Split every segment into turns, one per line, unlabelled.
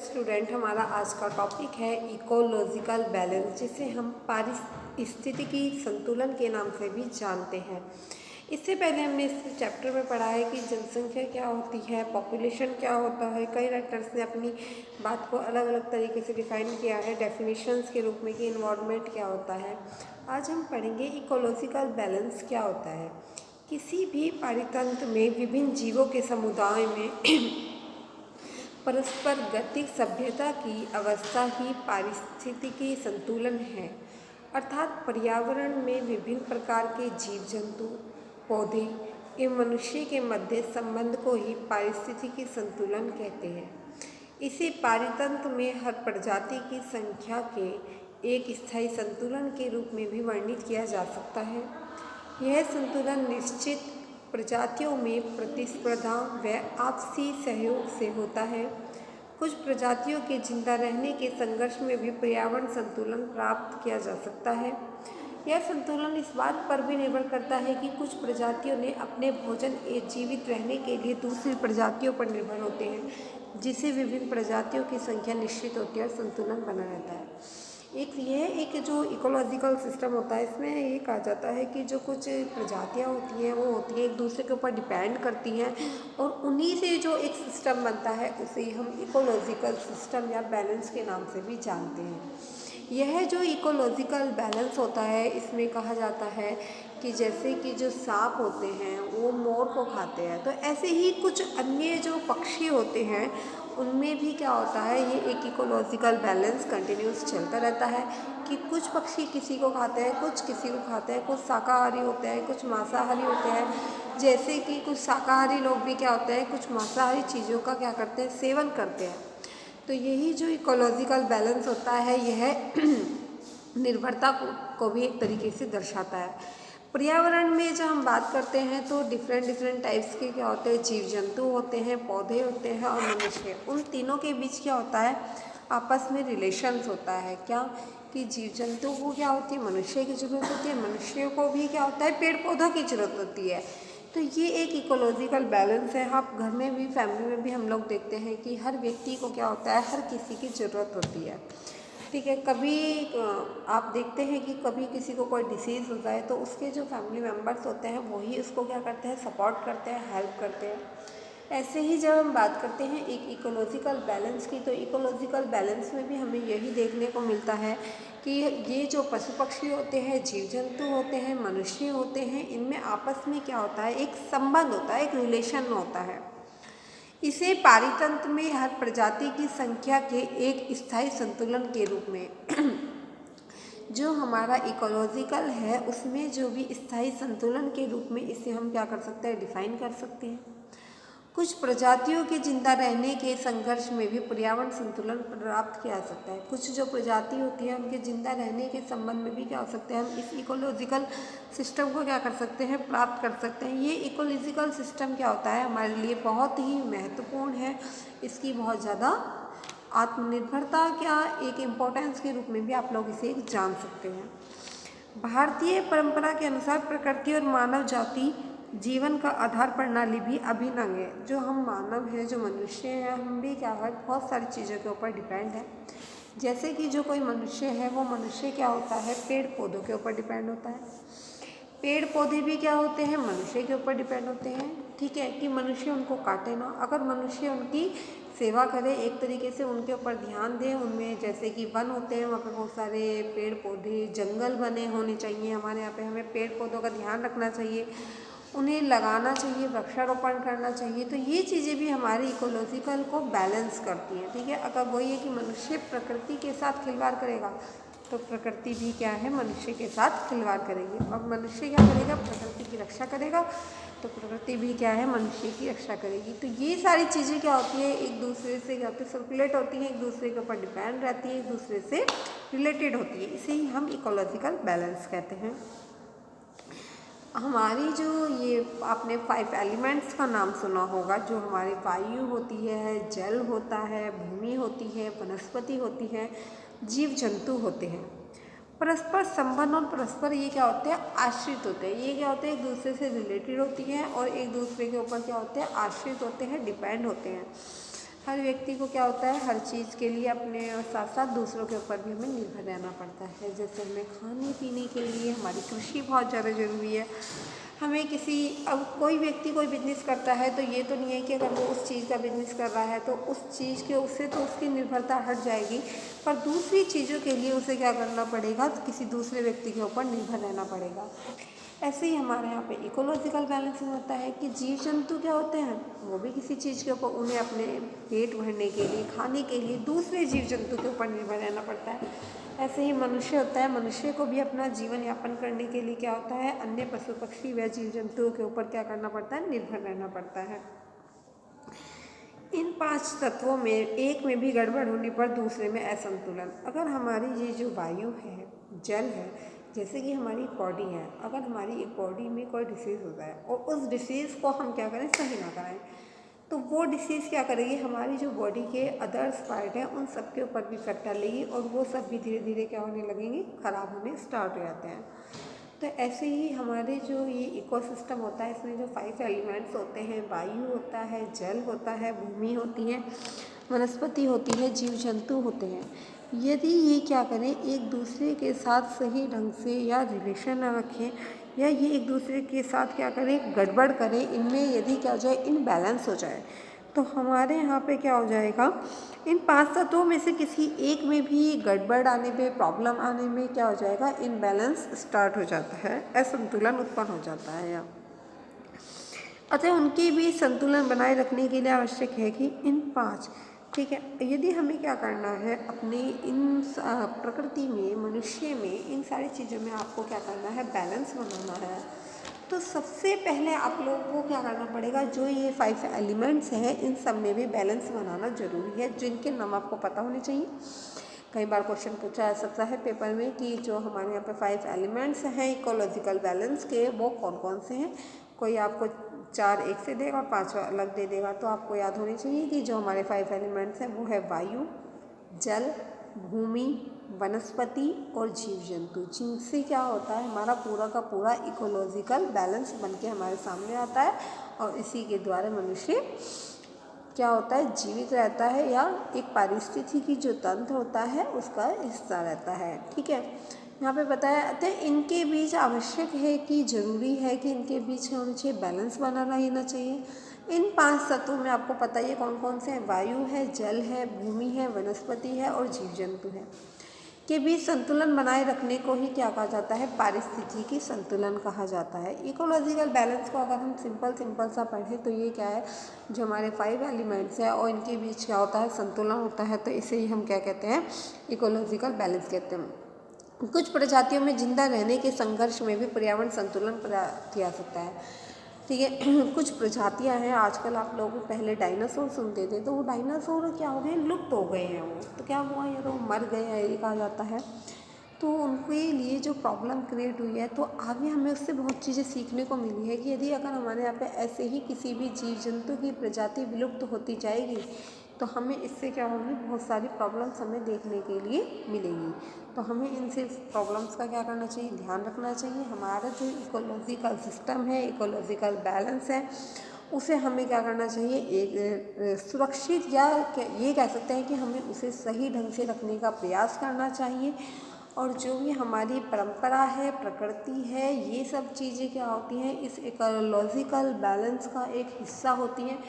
Student, हमारा आज का टॉपिक है इकोलॉजिकल बैलेंस, जिसे हम पारिस्थितिकी संतुलन के नाम से भी जानते हैं। इससे पहले हमने इस चैप्टर में पढ़ा है कि जनसंख्या क्या होती है, पॉपुलेशन क्या होता है। कई राइटर्स ने अपनी बात को अलग अलग तरीके से डिफाइन किया है डेफिनेशंस के रूप में कि इन्वायरमेंट क्या होता है। आज हम पढ़ेंगे इकोलॉजिकल बैलेंस क्या होता है। किसी भी पारितंत्र में विभिन्न जीवों के समुदाय में परस्पर गति सभ्यता की अवस्था ही पारिस्थितिकी संतुलन है। अर्थात पर्यावरण में विभिन्न प्रकार के जीव जंतु, पौधे एवं मनुष्य के मध्य संबंध को ही पारिस्थितिकी संतुलन कहते हैं। इसे पारितंत्र में हर प्रजाति की संख्या के एक स्थायी संतुलन के रूप में भी वर्णित किया जा सकता है। यह संतुलन निश्चित प्रजातियों में प्रतिस्पर्धा व आपसी सहयोग से होता है। कुछ प्रजातियों के जिंदा रहने के संघर्ष में भी पर्यावरण संतुलन प्राप्त किया जा सकता है। यह संतुलन इस बात पर भी निर्भर करता है कि कुछ प्रजातियों ने अपने भोजन एवं जीवित रहने के लिए दूसरी प्रजातियों पर निर्भर होते हैं, जिससे विभिन्न प्रजातियों की संख्या निश्चित होती है और संतुलन बना रहता है। एक जो इकोलॉजिकल सिस्टम होता है, इसमें ये कहा जाता है कि जो कुछ प्रजातियाँ होती हैं वो होती हैं एक दूसरे के ऊपर डिपेंड करती हैं और उन्हीं से जो एक सिस्टम बनता है उसे हम इकोलॉजिकल सिस्टम या बैलेंस के नाम से भी जानते हैं। यह जो इकोलॉजिकल बैलेंस होता है, इसमें कहा जाता है कि जैसे कि जो सांप होते हैं वो मोर को खाते हैं, तो ऐसे ही कुछ अन्य जो पक्षी होते हैं उनमें भी क्या होता है, ये एक इकोलॉजिकल बैलेंस कंटिन्यूस चलता रहता है कि कुछ पक्षी किसी को खाते हैं, कुछ किसी को खाते हैं, कुछ शाकाहारी होते हैं, कुछ मांसाहारी होते हैं। जैसे कि कुछ शाकाहारी लोग भी क्या होते हैं, कुछ मांसाहारी चीज़ों का क्या करते हैं, सेवन करते हैं। तो यही जो इकोलॉजिकल बैलेंस होता है यह निर्भरता को भी एक तरीके से दर्शाता है। पर्यावरण में जब हम बात करते हैं तो डिफरेंट टाइप्स के क्या होते हैं, जीव जंतु होते हैं, पौधे होते हैं और मनुष्य। उन तीनों के बीच क्या होता है, आपस में रिलेशंस होता है। क्या कि जीव जंतु को क्या होती है, मनुष्य की ज़रूरत होती है, मनुष्य को भी क्या होता है, पेड़ पौधों की ज़रूरत होती है। तो ये एक इकोलॉजिकल बैलेंस है। आप घर में भी, फैमिली में भी हम लोग देखते हैं कि हर व्यक्ति को क्या होता है, हर किसी की ज़रूरत होती है। ठीक है, कभी आप देखते हैं कि कभी किसी को कोई डिसीज़ होता है तो उसके जो फैमिली मेम्बर्स होते हैं वही उसको क्या करते हैं, सपोर्ट करते हैं, हेल्प करते हैं। ऐसे ही जब हम बात करते हैं एक इकोलॉजिकल बैलेंस की, तो इकोलॉजिकल बैलेंस में भी हमें यही देखने को मिलता है कि ये जो पशु पक्षी होते हैं, जीव जंतु होते हैं, मनुष्य होते हैं, इनमें आपस में क्या होता है, एक संबंध होता है, एक रिलेशन होता है। इसे पारितंत्र में हर प्रजाति की संख्या के एक स्थायी संतुलन के रूप में जो हमारा इकोलॉजिकल है उसमें जो भी स्थायी संतुलन के रूप में इसे हम क्या कर सकते हैं, डिफाइन कर सकते हैं। कुछ प्रजातियों के जिंदा रहने के संघर्ष में भी पर्यावरण संतुलन प्राप्त किया जा सकता है। कुछ जो प्रजाति होती है उनके जिंदा रहने के संबंध में भी क्या हो सकते हैं, हम इस इकोलॉजिकल सिस्टम को क्या कर सकते हैं, प्राप्त कर सकते हैं। ये इकोलॉजिकल सिस्टम क्या होता है, हमारे लिए बहुत ही महत्वपूर्ण है। इसकी बहुत ज़्यादा आत्मनिर्भरता क्या एक इम्पोर्टेंस के रूप में भी आप लोग इसे जान सकते हैं। भारतीय परंपरा के अनुसार प्रकृति और मानव जाति जीवन का आधार प्रणाली भी अभिन्न है। जो हम मानव हैं, जो मनुष्य हैं, हम भी क्या है, बहुत सारी चीज़ों के ऊपर डिपेंड है। जैसे कि जो कोई मनुष्य है वो मनुष्य क्या होता है, पेड़ पौधों के ऊपर डिपेंड होता है। पेड़ पौधे भी क्या होते हैं, मनुष्य के ऊपर डिपेंड होते हैं। ठीक है, कि मनुष्य उनको काटे ना, अगर मनुष्य उनकी सेवा करे, एक तरीके से उनके ऊपर ध्यान दें। उनमें जैसे कि वन होते हैं, वहाँ पे बहुत सारे पेड़ पौधे, जंगल बने होने चाहिए। हमारे यहाँ पे हमें पेड़ पौधों का ध्यान रखना चाहिए, उन्हें लगाना चाहिए, वृक्षारोपण करना चाहिए। तो ये चीज़ें भी हमारे इकोलॉजिकल को बैलेंस करती हैं। ठीक है, अगर वही है कि मनुष्य प्रकृति के साथ खिलवाड़ करेगा तो प्रकृति भी क्या है, मनुष्य के साथ खिलवाड़ करेगी। और मनुष्य क्या करेगा, प्रकृति की रक्षा करेगा, तो प्रकृति भी क्या है, मनुष्य की रक्षा करेगी। तो ये सारी चीज़ें क्या होती है, एक दूसरे से क्या होती है, सर्कुलेट होती हैं, एक दूसरे के ऊपर डिपेंड रहती है, एक दूसरे से रिलेटेड होती है। इसे ही हम इकोलॉजिकल बैलेंस कहते हैं। हमारी जो ये आपने 5 एलिमेंट्स का नाम सुना होगा, जो हमारी वायु होती है, जल होता है, भूमि होती है, वनस्पति होती है, जीव जंतु होते हैं। परस्पर संबंध और परस्पर ये क्या होते हैं, आश्रित होते हैं। ये क्या होते हैं, एक दूसरे से रिलेटेड होती हैं और एक दूसरे के ऊपर क्या होते हैं, आश्रित होते हैं, डिपेंड होते हैं। हर व्यक्ति को क्या होता है, हर चीज़ के लिए अपने और साथ साथ दूसरों के ऊपर भी हमें निर्भर रहना पड़ता है। जैसे हमें खाने पीने के लिए हमारी कृषि बहुत ज़्यादा ज़रूरी है। हमें अब कोई व्यक्ति कोई बिजनेस करता है तो ये तो नहीं है कि अगर वो उस चीज़ का बिजनेस कर रहा है तो उस चीज़ के उससे तो उसकी निर्भरता हट जाएगी, पर दूसरी चीज़ों के लिए उसे क्या करना पड़ेगा, तो किसी दूसरे व्यक्ति के ऊपर निर्भर रहना पड़ेगा। ऐसे ही हमारे यहाँ पे इकोलॉजिकल बैलेंसिंग होता है कि जीव जंतु क्या होते हैं, वो भी किसी चीज़ के ऊपर, उन्हें अपने पेट भरने के लिए, खाने के लिए दूसरे जीव जंतु के ऊपर निर्भर रहना पड़ता है। ऐसे ही मनुष्य होता है, मनुष्य को भी अपना जीवन यापन करने के लिए क्या होता है, अन्य पशु पक्षी व जीव जंतुओं के ऊपर क्या करना पड़ता है, निर्भर रहना पड़ता है। इन 5 तत्वों में एक में भी गड़बड़ होने पर दूसरे में असंतुलन, अगर हमारी ये जो वायु है, जल है, जैसे कि हमारी बॉडी है, अगर हमारी एक बॉडी में कोई डिसीज़ होता है और उस डिसीज़ को हम क्या करें, सही ना कराएं, तो वो डिसीज़ क्या करेगी, हमारी जो बॉडी के अदर्स पार्ट हैं उन सब के ऊपर भी इफेक्ट डालेगी और वो सब भी धीरे धीरे क्या होने लगेंगे, ख़राब होने स्टार्ट हो जाते हैं। तो ऐसे ही हमारे जो ये इकोसिस्टम होता है, इसमें जो 5 एलिमेंट्स होते हैं, वायु होता है, जल होता है, भूमि होती है, वनस्पति होती है, जीव जंतु होते हैं, यदि ये क्या करें, एक दूसरे के साथ सही ढंग से या रिलेशन न रखें, या ये एक दूसरे के साथ क्या करें, गड़बड़ करें, इनमें यदि क्या हो जाए, इनबैलेंस हो जाए, तो हमारे यहाँ पे क्या हो जाएगा, इन 5 तत्वों में से किसी एक में भी गड़बड़ आने पे, प्रॉब्लम आने में क्या हो जाएगा, इनबैलेंस स्टार्ट हो जाता है, असंतुलन उत्पन्न हो जाता है। या अतः उनके भी संतुलन बनाए रखने के लिए आवश्यक है कि इन 5, ठीक है, यदि हमें क्या करना है, अपने इन प्रकृति में, मनुष्य में, इन सारी चीज़ों में आपको क्या करना है, बैलेंस बनाना है, तो सबसे पहले आप लोगों को क्या करना पड़ेगा, जो ये 5 एलिमेंट्स हैं इन सब में भी बैलेंस बनाना ज़रूरी है, जिनके नाम आपको पता होने चाहिए। कई बार क्वेश्चन पूछा जा सकता है पेपर में कि जो हमारे यहाँ पे 5 एलिमेंट्स हैं इकोलॉजिकल बैलेंस के, वो कौन कौन से हैं। कोई आपको 4 एक से देगा और 5 अलग दे देगा, तो आपको याद होनी चाहिए कि जो हमारे 5 एलिमेंट्स हैं वो है वायु, जल, भूमि, वनस्पति और जीव जंतु, जिनसे क्या होता है, हमारा पूरा का पूरा इकोलॉजिकल बैलेंस बन के हमारे सामने आता है और इसी के द्वारा मनुष्य क्या होता है, जीवित रहता है, या एक पारिस्थितिकी जो तंत्र होता है उसका हिस्सा रहता है। ठीक है, यहाँ पे बताया अतः इनके बीच आवश्यक है कि जरूरी है कि इनके बीच क्या होना चाहिए, बैलेंस बनाना रहना चाहिए। इन 5 तत्वों में आपको पता ही है कौन कौन से हैं, वायु है, जल है, भूमि है, वनस्पति है और जीव जंतु है, के बीच संतुलन बनाए रखने को ही क्या कहा जाता है, पारिस्थितिकी संतुलन कहा जाता है। इकोलॉजिकल बैलेंस को अगर हम सिंपल सा पढ़ें तो ये क्या है, जो हमारे 5 एलिमेंट्स हैं और इनके बीच क्या होता है, संतुलन होता है, तो इसे ही हम क्या कहते हैं, इकोलॉजिकल बैलेंस कहते हैं। कुछ प्रजातियों में जिंदा रहने के संघर्ष में भी पर्यावरण संतुलन प्राप्त किया जा सकता है। ठीक है, कुछ प्रजातियां हैं, आजकल आप लोग पहले डायनासोर सुनते थे, तो वो डायनासोर क्या हो गए, लुप्त हो गए हैं, वो तो क्या हुआ, या तो मर गए हैं ये कहा जाता है। तो उनके लिए जो प्रॉब्लम क्रिएट हुई है, तो आगे हमें उससे बहुत चीज़ें सीखने को मिली है कि यदि अगर हमारे यहाँ पे ऐसे ही किसी भी जीव जंतु की प्रजाति विलुप्त होती जाएगी तो हमें इससे क्या होगी, बहुत सारी प्रॉब्लम्स हमें देखने के लिए मिलेंगी। तो हमें इन सिर्फ प्रॉब्लम्स का क्या करना चाहिए, ध्यान रखना चाहिए। हमारा जो इकोलॉजिकल सिस्टम है, इकोलॉजिकल बैलेंस है, उसे हमें क्या करना चाहिए, एक सुरक्षित, या ये कह सकते हैं कि हमें उसे सही ढंग से रखने का प्रयास करना चाहिए। और जो भी हमारी परंपरा है, प्रकृति है, ये सब चीज़ें क्या होती हैं, इस इकोलॉजिकल बैलेंस का एक हिस्सा होती हैं।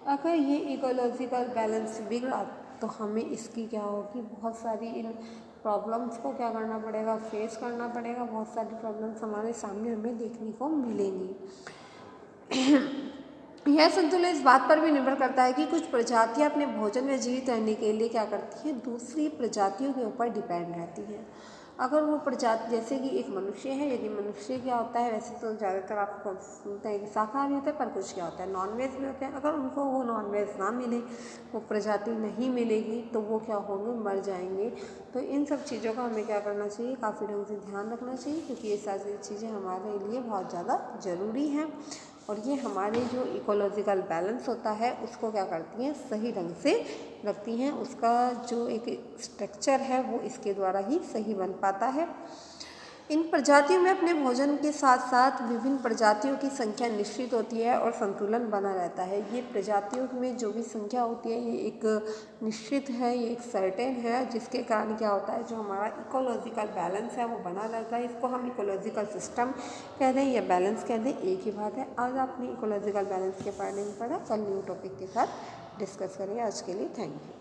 अगर ये इकोलॉजिकल बैलेंस बिगड़ा तो हमें इसकी क्या होगी, बहुत सारी इन प्रॉब्लम्स को क्या करना पड़ेगा, फेस करना पड़ेगा, बहुत सारी प्रॉब्लम्स हमारे सामने हमें देखने को मिलेंगी। यह संतुलन इस बात पर भी निर्भर करता है कि कुछ प्रजातियां अपने भोजन में जीवित रहने के लिए क्या करती हैं, दूसरी प्रजातियों के ऊपर डिपेंड रहती हैं। अगर वो प्रजाति, जैसे कि एक मनुष्य है, यदि मनुष्य क्या होता है, वैसे तो ज़्यादातर आपको सुनते हैं कि शाकाहारी होते हैं, पर कुछ क्या होता है, नॉनवेज भी होते हैं। अगर उनको वो नॉनवेज ना मिले, वो प्रजाति नहीं मिलेगी, तो वो क्या होंगे, मर जाएंगे। तो इन सब चीज़ों का हमें क्या करना चाहिए, काफ़ी ढंग से ध्यान रखना चाहिए, क्योंकि ये सारी चीज़ें हमारे लिए बहुत ज़्यादा ज़रूरी हैं और ये हमारे जो इकोलॉजिकल बैलेंस होता है उसको क्या करती हैं, सही ढंग से रखती हैं। उसका जो एक स्ट्रक्चर है वो इसके द्वारा ही सही बन पाता है। इन प्रजातियों में अपने भोजन के साथ साथ विभिन्न प्रजातियों की संख्या निश्चित होती है और संतुलन बना रहता है। ये प्रजातियों में जो भी संख्या होती है ये एक निश्चित है, ये एक सर्टेन है, जिसके कारण क्या होता है, जो हमारा इकोलॉजिकल बैलेंस है वो बना रहता है। इसको हम इकोलॉजिकल सिस्टम कह दें या बैलेंस कह दें, एक ही बात है। आज आपने इकोलॉजिकल बैलेंस के बारे में पढ़ा, कल न्यू टॉपिक के साथ डिस्कस करेंगे। आज के लिए थैंक यू।